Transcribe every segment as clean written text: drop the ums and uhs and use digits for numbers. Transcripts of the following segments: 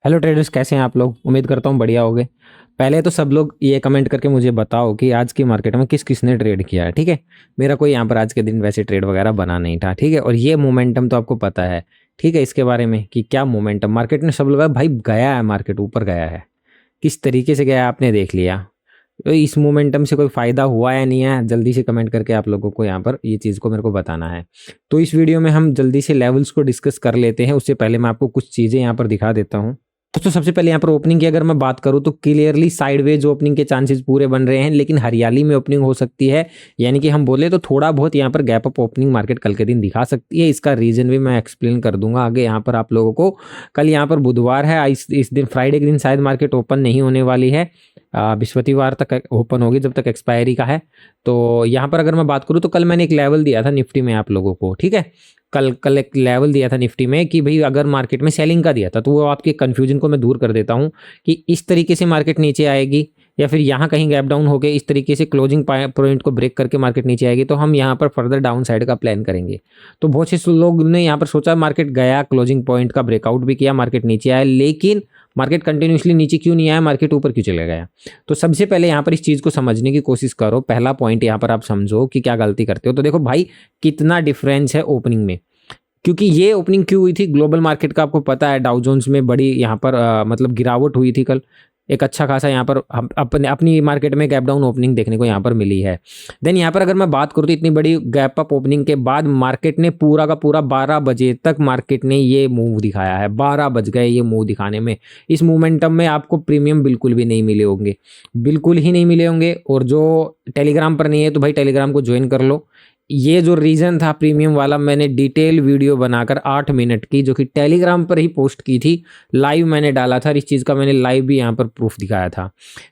Hello traders, कैसे हैं आप लोग। उम्मीद करता हूँ बढ़िया होगे। पहले तो सब लोग ये कमेंट करके मुझे बताओ कि आज की मार्केट में किस किसने ट्रेड किया है। ठीक है, मेरा कोई यहाँ पर आज के दिन वैसे ट्रेड वगैरह बना नहीं था। ठीक है, और ये मोमेंटम तो आपको पता है। ठीक है, इसके बारे में कि क्या मोमेंटम मार्केट ने, सब लोग भाई गया है, मार्केट ऊपर गया है, किस तरीके से गया है आपने देख लिया। तो इस मोमेंटम से कोई फ़ायदा हुआ या नहीं है, जल्दी से कमेंट करके आप लोगों को यहाँ पर ये चीज़ को मेरे को बताना है। तो इस वीडियो में हम जल्दी से लेवल्स को डिस्कस कर लेते हैं। उससे पहले मैं आपको कुछ चीज़ें यहाँ पर दिखा देता हूँ। दोस्तों, सबसे पहले यहाँ पर ओपनिंग की अगर मैं बात करूँ तो क्लियरली साइडवेज ओपनिंग के चांसेस पूरे बन रहे हैं, लेकिन हरियाली में ओपनिंग हो सकती है। यानी कि हम बोले तो थोड़ा बहुत यहाँ पर गैप अप ओपनिंग मार्केट कल के दिन दिखा सकती है। इसका रीजन भी मैं एक्सप्लेन कर दूंगा आगे यहाँ पर आप लोगों को। कल यहाँ पर बुधवार है, इस दिन फ्राइडे के दिन शायद मार्केट ओपन नहीं होने वाली है। बृहस्पतिवार तक ओपन होगी, जब तक एक्सपायरी का है। तो यहाँ पर अगर मैं बात करूँ तो कल मैंने एक लेवल दिया था निफ्टी में आप लोगों को। ठीक है, कल एक लेवल दिया था निफ्टी में कि भाई अगर मार्केट में सेलिंग का दिया था, तो वो आपके कन्फ्यूजन को मैं दूर कर देता हूँ कि इस तरीके से मार्केट नीचे आएगी या फिर यहाँ कहीं गैप डाउन होकर इस तरीके से क्लोजिंग पॉइंट को ब्रेक करके मार्केट नीचे आएगी, तो हम यहाँ पर फर्दर डाउन साइड का प्लान करेंगे। तो बहुत से लोग ने यहाँ पर सोचा, मार्केट गया, क्लोजिंग पॉइंट का ब्रेकआउट भी किया, मार्केट नीचे आया, लेकिन मार्केट कंटिन्यूसली नीचे क्यों नहीं आया, मार्केट ऊपर क्यों चले गया। तो सबसे पहले यहाँ पर इस चीज़ को समझने की कोशिश करो। पहला पॉइंट यहाँ पर आप समझो कि क्या गलती करते हो। तो देखो भाई, कितना डिफरेंस है ओपनिंग में। क्योंकि ये ओपनिंग क्यों हुई थी, ग्लोबल मार्केट का आपको पता है, डाउ जोन्स में बड़ी यहाँ पर मतलब गिरावट हुई थी कल। एक अच्छा खासा यहाँ पर अपनी मार्केट में गैप डाउन ओपनिंग देखने को यहाँ पर मिली है। देन यहाँ पर अगर मैं बात करूँ तो इतनी बड़ी गैप अप ओपनिंग के बाद मार्केट ने पूरा का पूरा 12 बजे तक मार्केट ने ये मूव दिखाया है। 12 बज गए ये मूव दिखाने में। इस मोमेंटम में आपको प्रीमियम बिल्कुल भी नहीं मिले होंगे, बिल्कुल ही नहीं मिले होंगे। और जो टेलीग्राम पर नहीं है तो भाई टेलीग्राम को ज्वाइन कर लो। ये जो रीज़न था प्रीमियम वाला, मैंने डिटेल वीडियो बनाकर 8 मिनट की, जो कि टेलीग्राम पर ही पोस्ट की थी, लाइव मैंने डाला था। इस चीज़ का मैंने लाइव भी यहाँ पर प्रूफ दिखाया था।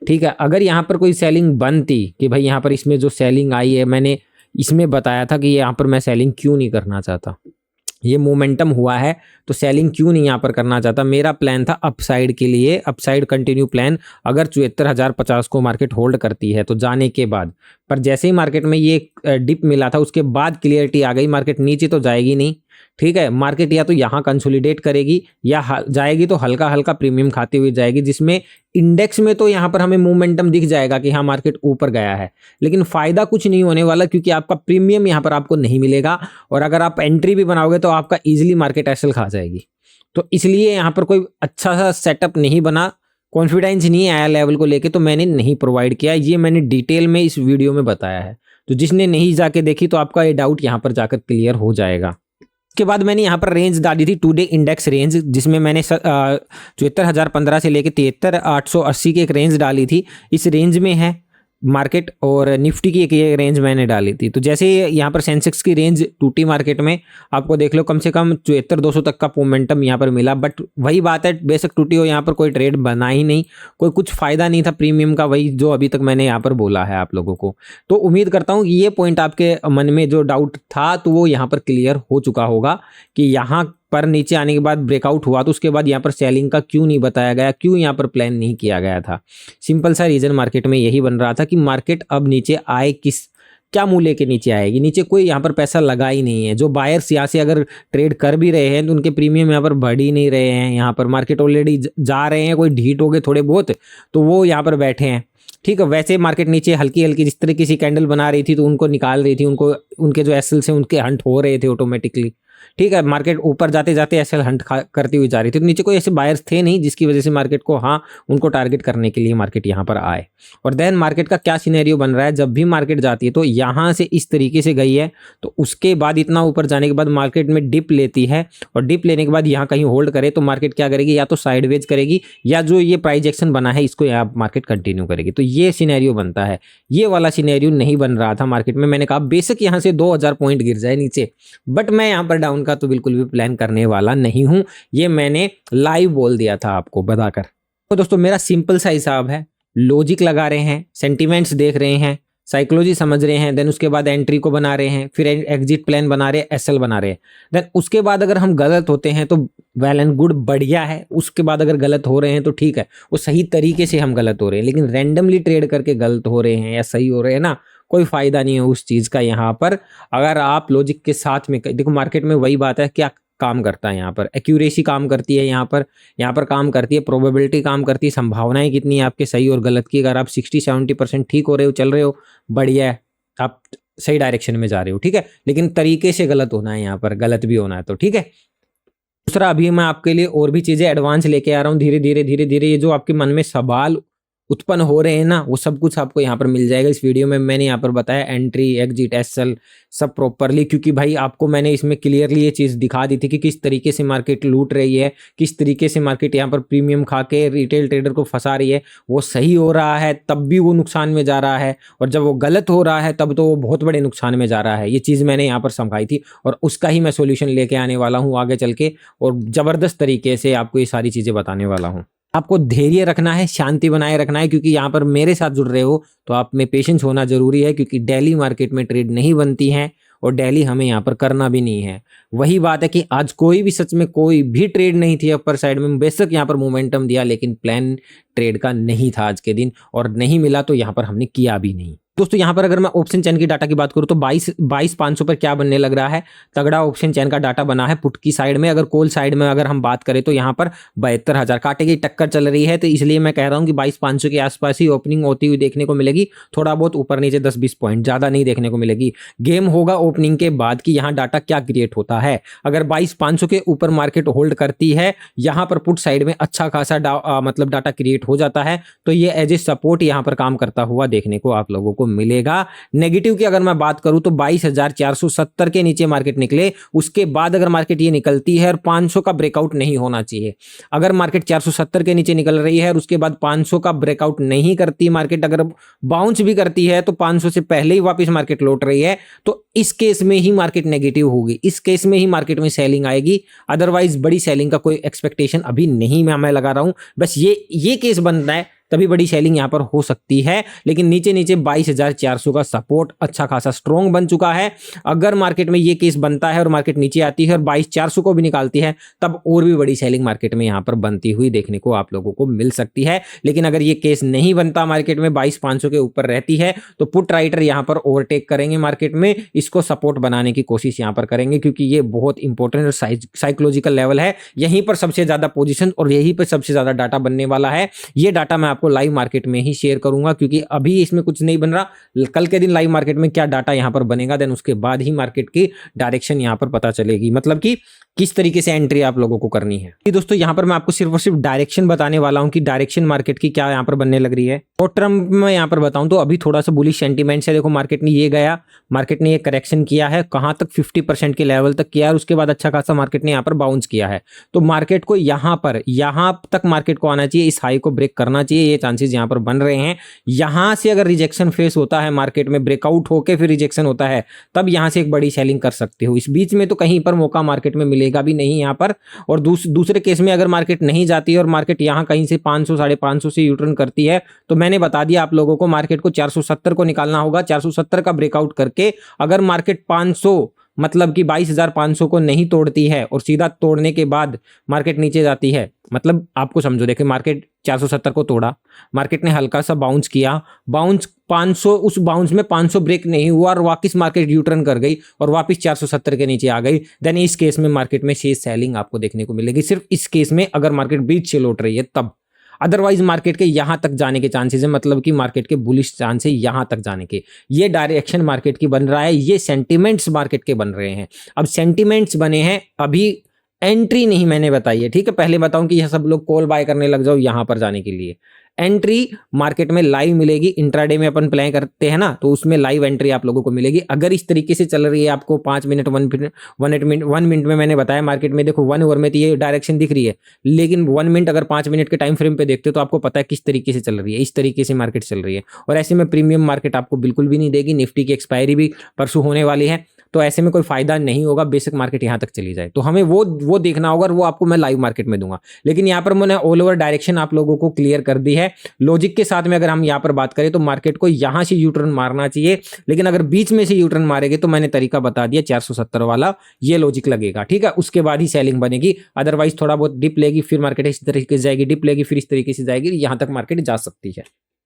ठीक है, अगर यहाँ पर कोई सेलिंग बनती कि भाई यहाँ पर इसमें जो सेलिंग आई है, मैंने इसमें बताया था कि यहाँ पर मैं सेलिंग क्यों नहीं करना चाहता। ये मोमेंटम हुआ है तो सेलिंग क्यों नहीं यहाँ पर करना चाहता। मेरा प्लान था अपसाइड के लिए, अपसाइड कंटिन्यू प्लान। अगर 74,050 को मार्केट होल्ड करती है तो जाने के बाद, पर जैसे ही मार्केट में ये डिप मिला था उसके बाद क्लियरिटी आ गई, मार्केट नीचे तो जाएगी नहीं। ठीक है, मार्केट या तो यहाँ कंसोलिडेट करेगी या जाएगी तो हल्का हल्का प्रीमियम खाती हुई जाएगी, जिसमें इंडेक्स में तो यहाँ पर हमें मोमेंटम दिख जाएगा कि हाँ मार्केट ऊपर गया है, लेकिन फायदा कुछ नहीं होने वाला, क्योंकि आपका प्रीमियम यहाँ पर आपको नहीं मिलेगा। और अगर आप एंट्री भी बनाओगे तो आपका ईजिली मार्केट एसएल खा जाएगी। तो इसलिए यहाँ पर कोई अच्छा सा सेटअप नहीं बना, कॉन्फिडेंस नहीं आया लेवल को लेके, तो मैंने नहीं प्रोवाइड किया। ये मैंने डिटेल में इस वीडियो में बताया है। तो जिसने नहीं जाके देखी तो आपका ये डाउट यहाँ पर जाकर क्लियर हो जाएगा। उसके बाद मैंने यहाँ पर रेंज डाली थी, 2 डे इंडेक्स रेंज, जिसमें मैंने 74,015 से लेकर 73,880 की एक रेंज डाली थी। इस रेंज में है मार्केट, और निफ्टी की एक ये रेंज मैंने डाली थी। तो जैसे यहाँ पर सेंसेक्स की रेंज टूटी मार्केट में, आपको देख लो कम से कम 74,200 तक का मोमेंटम यहाँ पर मिला। बट वही बात है, बेशक टूटी हो, यहाँ पर कोई ट्रेड बना ही नहीं, कोई कुछ फायदा नहीं था प्रीमियम का, वही जो अभी तक मैंने यहाँ पर बोला है आप लोगों को। तो उम्मीद करता हूँ ये पॉइंट आपके मन में जो डाउट था तो वो यहाँ पर क्लियर हो चुका होगा कि यहाँ पर नीचे आने के बाद ब्रेकआउट हुआ तो उसके बाद यहाँ पर सेलिंग का क्यों नहीं बताया गया, क्यों यहाँ पर प्लान नहीं किया गया था। सिंपल सा रीजन मार्केट में यही बन रहा था कि मार्केट अब नीचे आए, क्या मूल्य के नीचे आएगी। नीचे कोई यहाँ पर पैसा लगा ही नहीं है। जो बायर्स यहाँ से अगर ट्रेड कर भी रहे हैं तो उनके प्रीमियम यहाँ पर बढ़ ही नहीं रहे हैं। यहाँ पर मार्केट ऑलरेडी जा रहे हैं, कोई ढीट हो गए थोड़े बहुत तो वो यहाँ पर बैठे हैं। ठीक है, वैसे मार्केट नीचे हल्की हल्की जिस तरीके से कैंडल बना रही थी तो उनको निकाल रही थी, उनको उनके जो एसएल से उनके हंट हो रहे थे ऑटोमेटिकली। ठीक है, मार्केट ऊपर जाते जाते एसएल हंट करती हुई जा रही थी, तो नीचे कोई ऐसे बायर्स थे नहीं जिसकी वजह से मार्केट को, हाँ, उनको टारगेट करने के लिए मार्केट यहाँ पर आए। और देन मार्केट का क्या सिनेरियो बन रहा है, जब भी मार्केट जाती है तो यहाँ से इस तरीके से गई है, तो उसके बाद इतना ऊपर जाने के बाद मार्केट में डिप लेती है, और डिप लेने के बाद यहाँ कहीं होल्ड करे तो मार्केट क्या करेगी, या तो साइडवेज करेगी या जो ये प्राइस एक्शन बना है इसको यहाँ मार्केट कंटिन्यू करेगी। तो ये सिनेरियो बनता है। ये वाला सिनेरियो नहीं बन रहा था मार्केट में। मैंने कहा बेशक यहाँ से 2000 पॉइंट गिर जाए नीचे, बट मैं यहाँ पर डाउन का तो बिल्कुल भी प्लान करने वाला नहीं हूं। ये मैंने लाइव बोल दिया था आपको बताकर। तो दोस्तों, मेरा सिंपल सा हिसाब है, लॉजिक लगा रहे हैं, सेंटीमेंट्स देख रहे हैं, साइकोलॉजी समझ रहे हैं, देन उसके बाद एंट्री को बना रहे हैं, फिर एग्जिट प्लान बना रहे हैं, एसएल बना रहे हैं। देन उसके बाद अगर हम गलत होते हैं तो वेल एंड गुड, बढ़िया है। उसके बाद अगर गलत हो रहे हैं तो ठीक है, वो सही तरीके से हम गलत हो रहे हैं। लेकिन रैंडमली ट्रेड करके गलत हो रहे हैं या सही हो रहे हैं ना, कोई फायदा नहीं है उस चीज़ का यहाँ पर। अगर आप लॉजिक के साथ में देखो, मार्केट में वही बात है, क्या काम करता है यहाँ पर, एक्यूरेसी काम करती है यहाँ पर काम करती है, प्रोबेबिलिटी काम करती है, संभावनाएं कितनी है आपके सही और गलत की। अगर आप 60-70% ठीक हो रहे हो, चल रहे हो, बढ़िया है, आप सही डायरेक्शन में जा रहे हो, ठीक है। लेकिन तरीके से गलत होना है, यहाँ पर गलत भी होना है, तो ठीक है। दूसरा, अभी मैं आपके लिए और भी चीजें एडवांस लेके आ रहा हूँ धीरे धीरे। ये जो आपके मन में सवाल उत्पन्न हो रहे हैं ना, वो सब कुछ आपको यहाँ पर मिल जाएगा इस वीडियो में। मैंने यहाँ पर बताया एंट्री, एग्जिट, एसएल सब प्रॉपरली, क्योंकि भाई आपको मैंने इसमें क्लियरली ये चीज़ दिखा दी थी कि किस तरीके से मार्केट लूट रही है, किस तरीके से मार्केट यहाँ पर प्रीमियम खा के रिटेल ट्रेडर को फंसा रही है। वो सही हो रहा है तब भी वो नुकसान में जा रहा है, और जब वो गलत हो रहा है तब तो वो बहुत बड़े नुकसान में जा रहा है। ये चीज़ मैंने यहाँ पर समझाई थी और उसका ही मैं सोल्यूशन लेके आने वाला हूँ आगे चल के, और ज़बरदस्त तरीके से आपको ये सारी चीज़ें बताने वाला हूँ। आपको धैर्य रखना है, शांति बनाए रखना है, क्योंकि यहाँ पर मेरे साथ जुड़ रहे हो तो आप में पेशेंस होना जरूरी है, क्योंकि डेली मार्केट में ट्रेड नहीं बनती हैं और डेली हमें यहाँ पर करना भी नहीं है। वही बात है कि आज कोई भी सच में कोई भी ट्रेड नहीं थी अपर साइड में, बेशक यहाँ पर मोमेंटम दिया, लेकिन प्लान ट्रेड का नहीं था आज के दिन, और नहीं मिला तो यहाँ पर हमने किया भी नहीं। दोस्तों यहाँ पर अगर मैं ऑप्शन चैन की डाटा की बात करूँ तो 22,500 पर क्या बनने लग रहा है, तगड़ा ऑप्शन चैन का डाटा बना है पुट की साइड में। अगर कॉल साइड में अगर हम बात करें तो यहाँ पर 72,000 कांटे की टक्कर चल रही है, तो इसलिए मैं कह रहा हूँ कि 22,500 के आसपास ही ओपनिंग होती हुई देखने को मिलेगी। थोड़ा बहुत ऊपर नीचे 10-20 पॉइंट, ज़्यादा नहीं देखने को मिलेगी। गेम होगा ओपनिंग के बाद कि यहाँ डाटा क्या क्रिएट होता है। अगर 22,500 के ऊपर मार्केट होल्ड करती है, यहाँ पर पुट साइड में अच्छा खासा मतलब डाटा क्रिएट हो जाता है, तो ये एज ए सपोर्ट यहाँ पर काम करता हुआ देखने को आप लोगों को मिलेगा। नेगेटिव की अगर मैं बात करूं तो 22,470 के नीचे मार्केट निकले, उसके बाद अगर मार्केट ये निकलती है और 500 का ब्रेकआउट नहीं होना चाहिए। अगर मार्केट 470 के नीचे निकल रही है और उसके बाद 500 का ब्रेकआउट नहीं करती मार्केट, अगर बाउंस भी करती है तो 500 से पहले ही वापस मार्केट लौट रही है, तो इस केस में ही मार्केट नेगेटिव होगी, इस केस में ही मार्केट में सेलिंग आएगी। अदरवाइज बड़ी सेलिंग का कोई एक्सपेक्टेशन अभी नहीं मैं लगा रहा हूं। बस ये केस बनता है तभी बड़ी सेलिंग यहां पर हो सकती है, लेकिन नीचे 22,400 का सपोर्ट अच्छा खासा स्ट्रॉन्ग बन चुका है। अगर मार्केट में ये केस बनता है और मार्केट नीचे आती है और 22,400 को भी निकालती है, तब और भी बड़ी सेलिंग मार्केट में यहां पर बनती हुई देखने को आप लोगों को मिल सकती है। लेकिन अगर ये केस नहीं बनता, मार्केट में 22,500 के ऊपर रहती है, तो पुट राइटर यहां पर ओवरटेक करेंगे मार्केट में, इसको सपोर्ट बनाने की कोशिश यहां पर करेंगे, क्योंकि ये बहुत इंपॉर्टेंट और साइकोलॉजिकल लेवल है। यहीं पर सबसे ज्यादा पोजीशन और यहीं पर सबसे ज्यादा डाटा बनने वाला है। ये डाटा मैं आपको लाइव मार्केट में ही शेयर करूंगा, क्योंकि अभी इसमें कुछ नहीं बन रहा। कल के दिन लाइव मार्केट में क्या डाटा यहां पर बनेगा, देन उसके बाद ही मार्केट की डायरेक्शन यहां पर पता चलेगी, मतलब कि किस तरीके से एंट्री आप लोगों को करनी है। दोस्तों यहां पर मैं आपको सिर्फ और सिर्फ डायरेक्शन बताने वाला हूं कि डायरेक्शन मार्केट की क्या यहां पर बनने लग रही है। शॉर्ट टर्म में यहां पर बताऊं तो अभी थोड़ा सा बुलिश सेंटीमेंट है। देखो मार्केट ने ये गया, मार्केट ने ये करेक्शन किया है, कहां तक 50% के लेवल तक किया है, उसके बाद अच्छा खासा मार्केट ने यहां पर बाउंस किया है। तो मार्केट को यहां तक मार्केट को आना चाहिए, इस हाई को ब्रेक करना चाहिए, ये चांसेस यहां पर बन रहे हैं। यहां से अगर रिजेक्शन फेस होता है मार्केट में, ब्रेकआउट होकर फिर रिजेक्शन होता है, तब यहां से एक बड़ी सेलिंग कर सकते हो। इस बीच में तो कहीं पर मौका मार्केट में मिलेगा भी नहीं यहां पर। और दूसरे केस में अगर मार्केट नहीं जाती है और मार्केट यहां कहीं से 500 550 से यूटर्न करती है, तो मैंने बता दिया आप लोगों को, मार्केट को 470 को निकालना होगा। 470 का ब्रेकआउट करके अगर मार्केट 500 मतलब कि 22,500 को नहीं तोड़ती है और सीधा तोड़ने के बाद मार्केट नीचे जाती है, मतलब आपको समझो, देखिए मार्केट 470 को तोड़ा, मार्केट ने हल्का सा बाउंस किया, बाउंस 500, उस बाउंस में 500 ब्रेक नहीं हुआ और वापस मार्केट यूटर्न कर गई और वापस 470 के नीचे आ गई, देन इस केस में मार्केट में शेष सेलिंग आपको देखने को मिलेगी। सिर्फ इस केस में अगर मार्केट बीच से लौट रही है तब। अदरवाइज मार्केट के यहां तक जाने के चांसेस है, मतलब कि मार्केट के बुलिश चांस है यहां तक जाने के। ये डायरेक्शन मार्केट की बन रहा है, ये सेंटिमेंट्स मार्केट के बन रहे हैं। अब सेंटिमेंट्स बने हैं, अभी एंट्री नहीं मैंने बताई है, ठीक है। पहले बताऊं कि यह सब लोग कॉल बाय करने लग जाओ यहां पर जाने के लिए। एंट्री मार्केट में लाइव मिलेगी, इंट्राडे में अपन प्ले करते हैं ना, तो उसमें लाइव एंट्री आप लोगों को मिलेगी। अगर इस तरीके से चल रही है, आपको 5 मिनट 1 मिनट में मैंने बताया मार्केट में, देखो 1 ओवर में तो ये डायरेक्शन दिख रही है, लेकिन 1 मिनट अगर 5 मिनट के टाइम फ्रेम पे देखते हो तो आपको पता है किस तरीके से चल रही है। इस तरीके से मार्केट चल रही है, और ऐसे में प्रीमियम मार्केट आपको बिल्कुल भी नहीं देगी। निफ्टी की एक्सपायरी भी परसों होने वाली है, तो ऐसे में कोई फायदा नहीं होगा, बेसिक मार्केट यहां तक चली जाए। तो हमें वो देखना होगा, और वो आपको मैं लाइव मार्केट में दूंगा। लेकिन यहां पर मैंने ऑल ओवर डायरेक्शन आप लोगों को क्लियर कर दी है। लॉजिक के साथ में अगर हम यहां पर बात करें तो मार्केट को यहां से यूटर्न मारना चाहिए, लेकिन अगर बीच में से यूटर्न मारेंगे तो मैंने तरीका बता दिया 470 वाला, ये लॉजिक लगेगा, ठीक है। उसके बाद ही सेलिंग बनेगी, अदरवाइज थोड़ा बहुत डिप लेगी, फिर मार्केट इस तरीके से जाएगी, डिप लेगी, फिर इस तरीके से जाएगी, यहां तक मार्केट जा सकती है।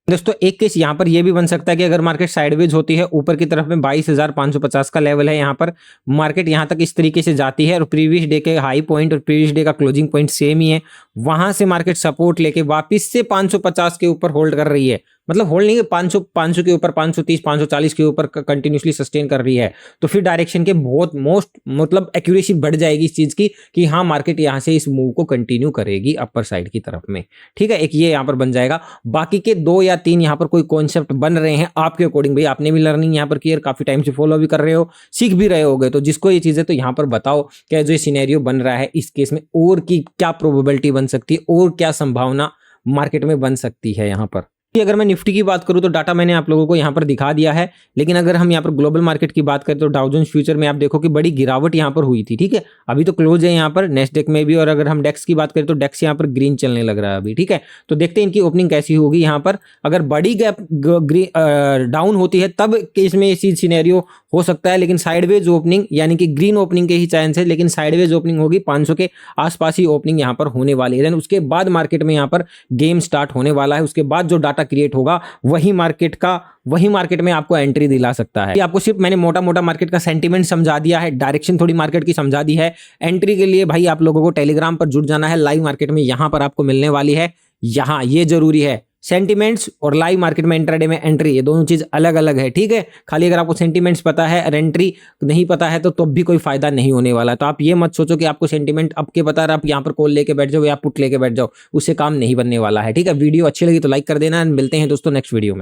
दोस्तों एक केस यहाँ पर ये भी बन सकता है कि अगर मार्केट साइडवेज होती है, ऊपर की तरफ में 22,550 का लेवल है, यहाँ पर मार्केट यहाँ तक इस तरीके से जाती है और प्रीवियस डे के हाई पॉइंट और प्रीवियस डे का क्लोजिंग पॉइंट सेम ही है, वहां से मार्केट सपोर्ट लेके वापस से 550 के ऊपर होल्ड कर रही है, मतलब होल्ड नहीं है, 500 के ऊपर, 530 540 के ऊपर कंटिन्यूसली सस्टेन कर रही है, तो फिर डायरेक्शन के बहुत मतलब एक्यूरेसी बढ़ जाएगी इस चीज की कि हाँ मार्केट यहाँ से इस मूव को कंटिन्यू करेगी अपर साइड की तरफ में। ठीक है, एक ये यहाँ पर बन जाएगा। बाकी के 2 या 3 यहाँ पर कोई कॉन्सेप्ट बन रहे हैं आपके अकॉर्डिंग, भाई आपने भी लर्निंग यहाँ पर की, काफी टाइम से फॉलो भी कर रहे हो, सीख भी रहे होगे, तो जिसको ये चीजें तो यहाँ पर बताओ क्या जो ये सिनेरियो बन रहा है इस केस में और की क्या प्रोबेबिलिटी बन सकती है और क्या संभावना मार्केट में बन सकती है यहाँ पर। अगर मैं निफ्टी की बात करूं तो डाटा मैंने आप लोगों को यहां पर दिखा दिया है, लेकिन अगर हम यहां पर ग्लोबल मार्केट की बात करें तो डाउ जोन्स फ्यूचर में आप देखो कि बड़ी गिरावट यहां पर हुई थी। ठीक है, अभी तो क्लोज है यहां पर नेस्डेक में भी, और अगर हम डेक्स की बात करें तो डेक्स यहां पर ग्रीन चलने लग रहा है अभी। ठीक है, तो देखते हैं इनकी ओपनिंग कैसी होगी। यहां पर अगर बड़ी गैप डाउन होती है तब इसमें ये सिनेरियो हो सकता है, लेकिन साइडवेज ओपनिंग यानी कि ग्रीन ओपनिंग के ही चांस है, लेकिन साइडवेज ओपनिंग होगी, 500 के आसपास ही ओपनिंग यहां पर होने वाली है। उसके बाद मार्केट में यहां पर गेम स्टार्ट होने वाला है, उसके बाद जो डाटा क्रिएट होगा वही मार्केट में आपको एंट्री दिला सकता है। आपको सिर्फ मैंने मोटा मोटा मार्केट का सेंटीमेंट समझा दिया है, डायरेक्शन थोड़ी मार्केट की समझा दी है। एंट्री के लिए भाई आप लोगों को टेलीग्राम पर जुड़ जाना है, लाइव मार्केट में यहां पर आपको मिलने वाली है। यहां ये जरूरी है, सेंटीमेंट्स और लाइव मार्केट में इंट्राडे में एंट्री, ये दोनों चीज अलग अलग है। ठीक है, खाली अगर आपको सेंटीमेंट्स पता है और एंट्री नहीं पता है तो भी कोई फायदा नहीं होने वाला। तो आप ये मत सोचो कि आपको सेंटीमेंट अब के पता है आप यहाँ पर कॉल लेके बैठ जाओ या पुट लेके बैठ जाओ, उससे काम नहीं बनने वाला है। ठीक है, वीडियो अच्छी लगी तो लाइक कर देना, मिलते हैं दोस्तों नेक्स्ट वीडियो में।